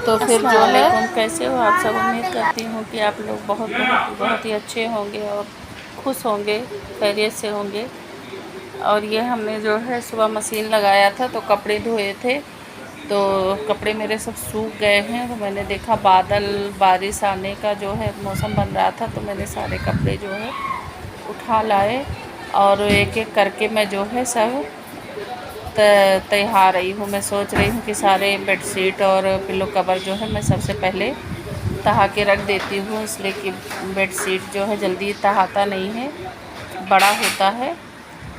तो फिर जो है कैसे हो आप सब। उम्मीद करती हूँ कि आप लोग बहुत ही अच्छे होंगे और खुश होंगे, खैरियत से होंगे। और ये हमने जो है सुबह मशीन लगाया था तो कपड़े धोए थे, तो कपड़े मेरे सब सूख गए हैं। तो मैंने देखा बादल बारिश आने का जो है मौसम बन रहा था, तो मैंने सारे कपड़े जो है उठा लाए और एक एक करके मैं जो है सब तैयार रही हूँ। मैं सोच रही हूँ कि सारे बेडशीट और पिलो कवर जो है मैं सबसे पहले तहा के रख देती हूँ, इसलिए कि बेडशीट जो है जल्दी तहाता नहीं है, बड़ा होता है।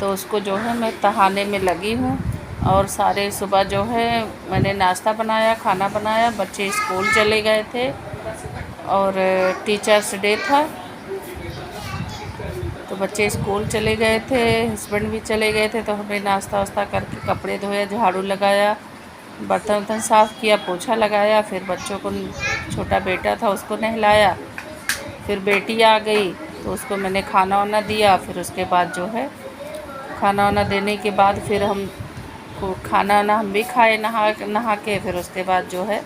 तो उसको जो है मैं तहाने में लगी हूँ। और सारे सुबह जो है मैंने नाश्ता बनाया, खाना बनाया, बच्चे स्कूल चले गए थे और टीचर्स डे था तो बच्चे स्कूल चले गए थे, हस्बैंड भी चले गए थे। तो हमने नाश्ता वास्ता करके कपड़े धोए, झाड़ू लगाया, बर्तन वर्तन साफ़ किया, पोछा लगाया। फिर बच्चों को, छोटा बेटा था उसको नहलाया, फिर बेटी आ गई तो उसको मैंने खाना वाना दिया। फिर उसके बाद जो है खाना वाना देने के बाद फिर हम को खाना वाना हम भी खाए नहा के। फिर उसके बाद जो है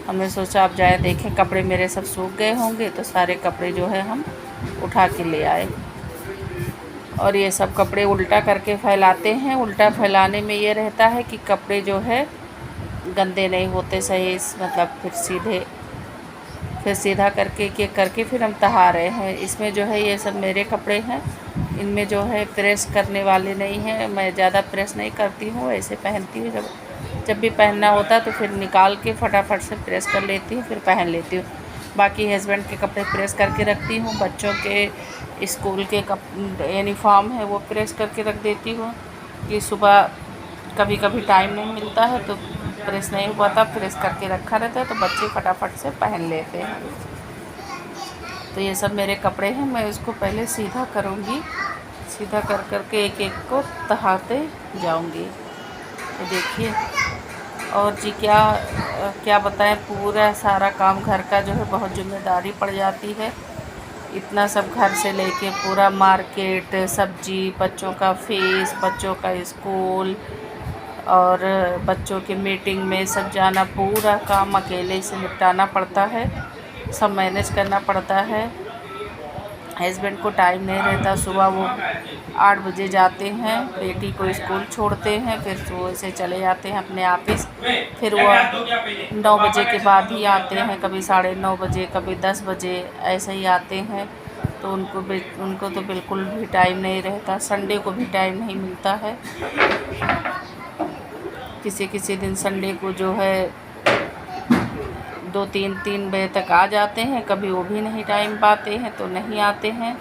हमने सोचा अब जाए देखें, कपड़े मेरे सब सूख गए होंगे, तो सारे कपड़े जो है हम उठा के ले आए। और ये सब कपड़े उल्टा करके फैलाते हैं। उल्टा फैलाने में ये रहता है कि कपड़े जो है गंदे नहीं होते सही, मतलब फिर सीधा करके फिर हम तहा रहे हैं। इसमें जो है ये सब मेरे कपड़े हैं, इनमें जो है प्रेस करने वाले नहीं हैं। मैं ज़्यादा प्रेस नहीं करती हूँ, ऐसे पहनती हूँ। जब भी पहनना होता है तो फिर निकाल के फटाफट से प्रेस कर लेती हूँ, फिर पहन लेती हूँ। बाकी हस्बैंड के कपड़े प्रेस करके रखती हूँ, बच्चों के स्कूल के यूनिफॉर्म है वो प्रेस करके रख देती हूँ कि सुबह कभी कभी टाइम नहीं मिलता है तो प्रेस नहीं हुआ था, प्रेस करके रखा रहता है तो बच्चे फटाफट से पहन लेते हैं। तो ये सब मेरे कपड़े हैं, मैं इसको पहले सीधा करूँगी, सीधा कर के एक एक को तहाते जाऊँगी। तो देखिए, और जी क्या बताएं, पूरा सारा काम घर का जो है बहुत जिम्मेदारी पड़ जाती है। इतना सब घर से लेके पूरा मार्केट, सब्जी, बच्चों का फीस, बच्चों का स्कूल और बच्चों की मीटिंग में सब जाना, पूरा काम अकेले से निपटाना पड़ता है, सब मैनेज करना पड़ता है। हस्बैंड को टाइम नहीं रहता, सुबह वो 8 बजे जाते हैं, बेटी को स्कूल छोड़ते हैं, फिर वो से चले जाते हैं अपने ऑफिस। फिर वो 9 बजे के बाद ही आते हैं, कभी 9:30 बजे, कभी 10 बजे ऐसे ही आते हैं। तो उनको तो बिल्कुल भी टाइम नहीं रहता, संडे को भी टाइम नहीं मिलता है। किसी दिन संडे को जो है 2-3 बजे तक आ जाते हैं, कभी वो भी नहीं टाइम पाते हैं तो नहीं आते हैं।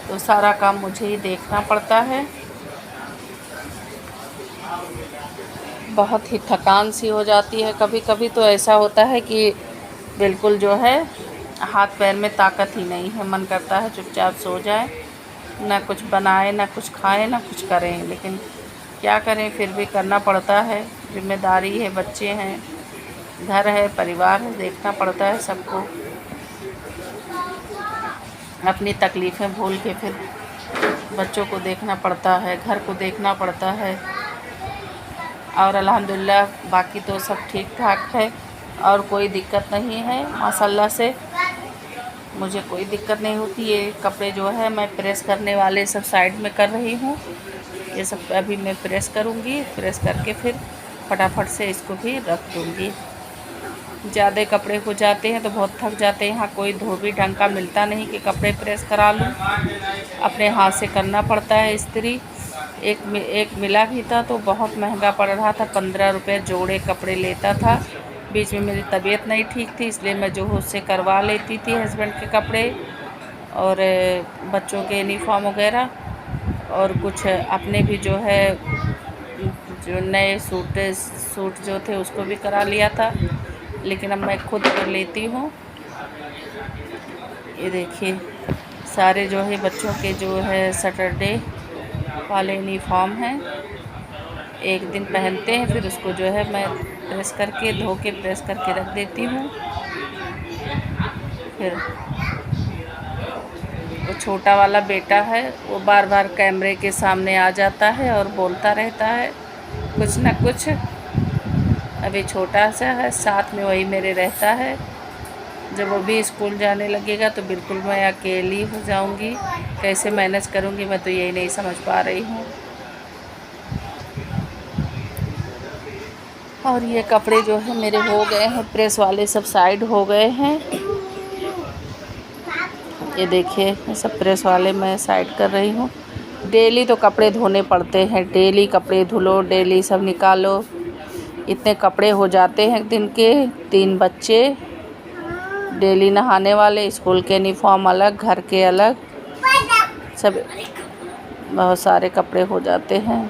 तो सारा काम मुझे ही देखना पड़ता है। बहुत ही थकान सी हो जाती है। कभी कभी तो ऐसा होता है कि बिल्कुल जो है हाथ पैर में ताकत ही नहीं है, मन करता है चुपचाप सो जाए, ना कुछ बनाए, ना कुछ खाएं, ना कुछ करें। लेकिन क्या करें, फिर भी करना पड़ता है, जिम्मेदारी है, बच्चे हैं, घर है, परिवार है, देखना पड़ता है सबको। अपनी तकलीफ़ें भूल के फिर बच्चों को देखना पड़ता है, घर को देखना पड़ता है। और अल्हम्दुलिल्लाह बाकी तो सब ठीक ठाक है और कोई दिक्कत नहीं है, माशाल्लाह से मुझे कोई दिक्कत नहीं होती। ये कपड़े जो है मैं प्रेस करने वाले सब साइड में कर रही हूँ, ये सब अभी मैं प्रेस करूँगी, प्रेस करके फिर फटाफट से इसको भी रख दूँगी। ज़्यादा कपड़े हो जाते हैं तो बहुत थक जाते हैं। यहाँ कोई धोबी ढंग का मिलता नहीं कि कपड़े प्रेस करा लूँ, अपने हाथ से करना पड़ता है इस्त्री। एक मिला भी था तो बहुत महंगा पड़ रहा था, 15 रुपये जोड़े कपड़े लेता था। बीच में मेरी तबीयत नहीं ठीक थी, इसलिए मैं जो उससे करवा लेती थी हस्बैंड के कपड़े और बच्चों के यूनिफॉर्म वगैरह, और कुछ अपने भी जो है जो नए सूट जो थे उसको भी करा लिया था। लेकिन अब मैं खुद कर लेती हूँ। ये देखिए, सारे जो है बच्चों के जो है सैटरडे वाले यूनिफॉर्म हैं, एक दिन पहनते हैं, फिर उसको जो है मैं प्रेस करके धो के प्रेस करके रख देती हूँ। फिर वो छोटा वाला बेटा है, वो बार बार कैमरे के सामने आ जाता है और बोलता रहता है कुछ ना कुछ। अभी छोटा सा है, साथ में वही मेरे रहता है। जब वो भी स्कूल जाने लगेगा तो बिल्कुल मैं अकेली हो जाऊंगी। कैसे मैनेज करूंगी मैं तो यही नहीं समझ पा रही हूँ। और ये कपड़े जो है मेरे हो गए हैं प्रेस वाले, सब साइड हो गए हैं। ये देखिए ये सब प्रेस वाले मैं साइड कर रही हूँ। डेली तो कपड़े धोने पड़ते हैं, डेली कपड़े धुलो, डेली सब निकालो। इतने कपड़े हो जाते हैं दिन के। 3 बच्चे, डेली नहाने वाले, स्कूल के यूनिफॉर्म अलग, घर के अलग, सब बहुत सारे कपड़े हो जाते हैं।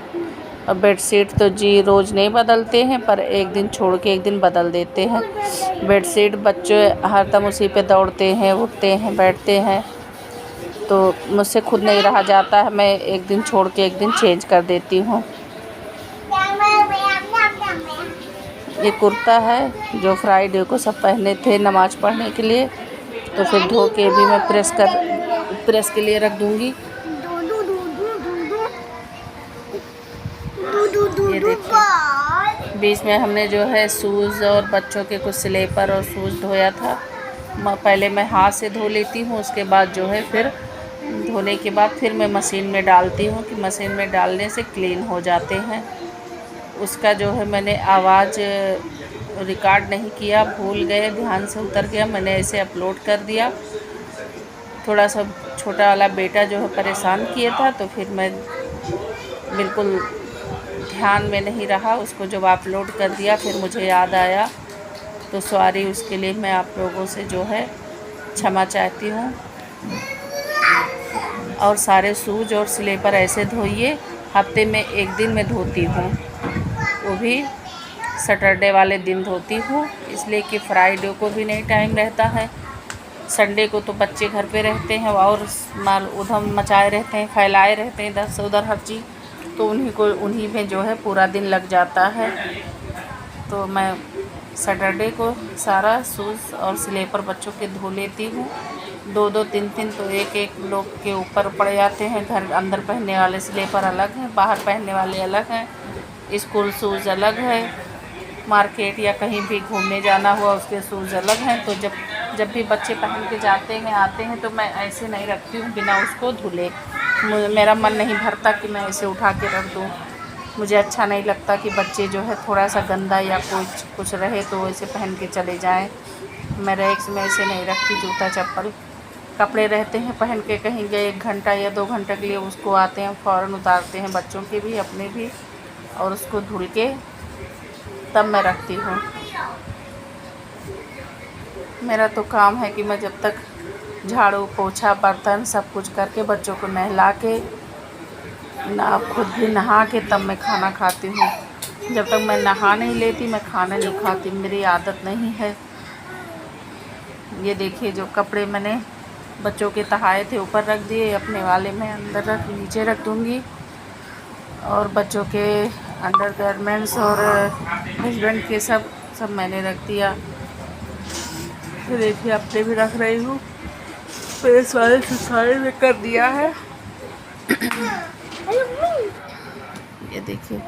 और बेडशीट तो जी रोज़ नहीं बदलते हैं, पर एक दिन छोड़ के एक दिन बदल देते हैं। बेडशीट बच्चे हरदम उसी पे दौड़ते हैं, उठते हैं, बैठते हैं, तो मुझसे खुद नहीं रहा जाता है। मैं एक दिन छोड़ के एक दिन चेंज कर देती हूँ। ये कुर्ता है जो फ्राइडे को सब पहने थे नमाज़ पढ़ने के लिए, तो फिर धो के भी मैं प्रेस के लिए रख दूँगी। ये देखिए बीच में हमने जो है शूज़ और बच्चों के कुछ स्लीपर और शूज़ धोया था। पहले मैं हाथ से धो लेती हूँ, उसके बाद जो है फिर धोने के बाद फिर मैं मशीन में डालती हूँ कि मशीन में डालने से क्लीन हो जाते हैं। उसका जो है मैंने आवाज़ रिकॉर्ड नहीं किया, भूल गए, ध्यान से उतर गया, मैंने ऐसे अपलोड कर दिया। थोड़ा सा छोटा वाला बेटा जो है परेशान किया था, तो फिर मैं बिल्कुल ध्यान में नहीं रहा, उसको जब अपलोड कर दिया फिर मुझे याद आया, तो सॉरी, उसके लिए मैं आप लोगों से जो है क्षमा चाहती हूँ। और सारे शूज और स्लीपर ऐसे धोइए, हफ्ते में एक दिन मैं धोती हूँ, वो भी सैटरडे वाले दिन धोती हूँ, इसलिए कि फ्राइडे को भी नहीं टाइम रहता है। संडे को तो बच्चे घर पे रहते हैं और माल उधम मचाए रहते हैं, फैलाए रहते हैं इधर से उधर हर चीज़, तो उन्हीं में जो है पूरा दिन लग जाता है। तो मैं सैटरडे को सारा शूज़ और स्लीपर बच्चों के धो लेती हूँ। 2-2, 3-3 तो एक लोग के ऊपर पड़ जाते हैं। घर अंदर पहनने वाले स्लीपर अलग हैं, बाहर पहनने वाले अलग हैं, स्कूल शूज़ अलग है, मार्केट या कहीं भी घूमने जाना हुआ उसके शूज़ अलग हैं। तो जब भी बच्चे पहन के जाते हैं आते हैं तो मैं ऐसे नहीं रखती हूँ बिना उसको धुले। मेरा मन नहीं भरता कि मैं ऐसे उठा के रख दूँ। मुझे अच्छा नहीं लगता कि बच्चे जो है थोड़ा सा गंदा या कुछ रहे तो ऐसे पहन के चले जाएं। मैं रैक्स में ऐसे नहीं रखती। जूता चप्पल कपड़े रहते हैं पहन के कहीं गए 1 घंटा या 2 घंटे के लिए, उसको आते हैं फ़ौरन उतारते हैं, बच्चों के भी अपने भी, और उसको धुल के तब मैं रखती हूँ। मेरा तो काम है कि मैं जब तक झाड़ू पोछा बर्तन सब कुछ करके बच्चों को नहला के ना खुद भी नहा के तब मैं खाना खाती हूँ। जब तक मैं नहा नहीं लेती मैं खाना नहीं खाती, मेरी आदत नहीं है। ये देखिए जो कपड़े मैंने बच्चों के तहाए थे ऊपर रख दिए, अपने वाले में नीचे रख दूँगी, और बच्चों के अंडरगारमेंट्स और हस्बैंड के सब मैंने रख दिया। ये देखिए अपने भी रख रही हूँ, प्रेस वाले से सारे में कर दिया है। ये देखिए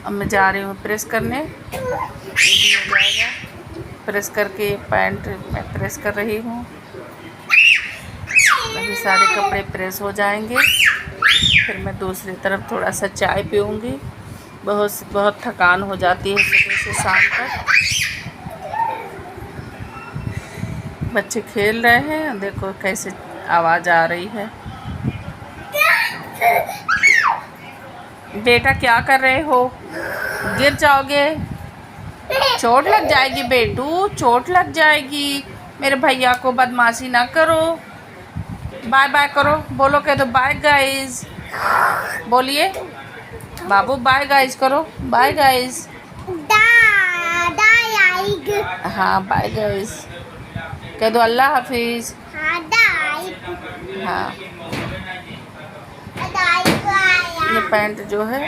अब मैं जा रही हूँ प्रेस करने, ये भी हो जाएगा। प्रेस करके पैंट मैं प्रेस कर रही हूँ, अभी सारे कपड़े प्रेस हो जाएंगे। फिर मैं दूसरी तरफ थोड़ा सा चाय पीऊँगी। बहुत थकान हो जाती है सुबह से शाम तक। बच्चे खेल रहे हैं, देखो कैसे आवाज़ आ रही है। बेटा क्या कर रहे हो, गिर जाओगे, चोट लग जाएगी बेटू, चोट लग जाएगी। मेरे भैया को बदमाशी ना करो। बाय बाय करो, बोलो, कह दो बाय गाइस, बोलिए बाबू, बाय गाइस करो, बाय गाइस। हाँ बाय गाइस कह दो, अल्लाह हाफिज़। हाँ ये पैंट जो है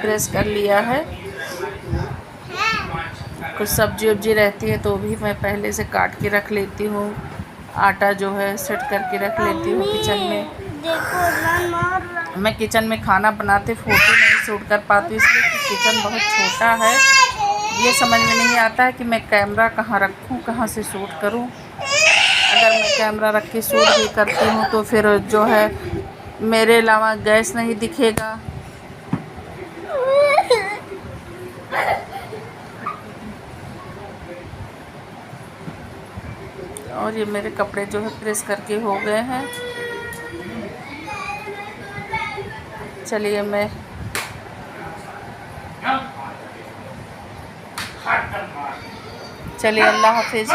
प्रेस कर लिया है। कुछ सब्जी वब्जी रहती है तो भी मैं पहले से काट के रख लेती हूँ। आटा जो है सेट करके रख लेती हूँ किचन में। मैं किचन में खाना बनाते फ़ोटो नहीं शूट कर पाती, इसलिए कि किचन बहुत छोटा है, ये समझ में नहीं आता है कि मैं कैमरा कहाँ रखूँ, कहाँ से शूट करूँ। अगर मैं कैमरा रख के शूट भी करती हूँ तो फिर जो है मेरे अलावा गैस नहीं दिखेगा। और ये मेरे कपड़े जो है प्रेस करके हो गए हैं। चलिए अल्लाह हाफिज़।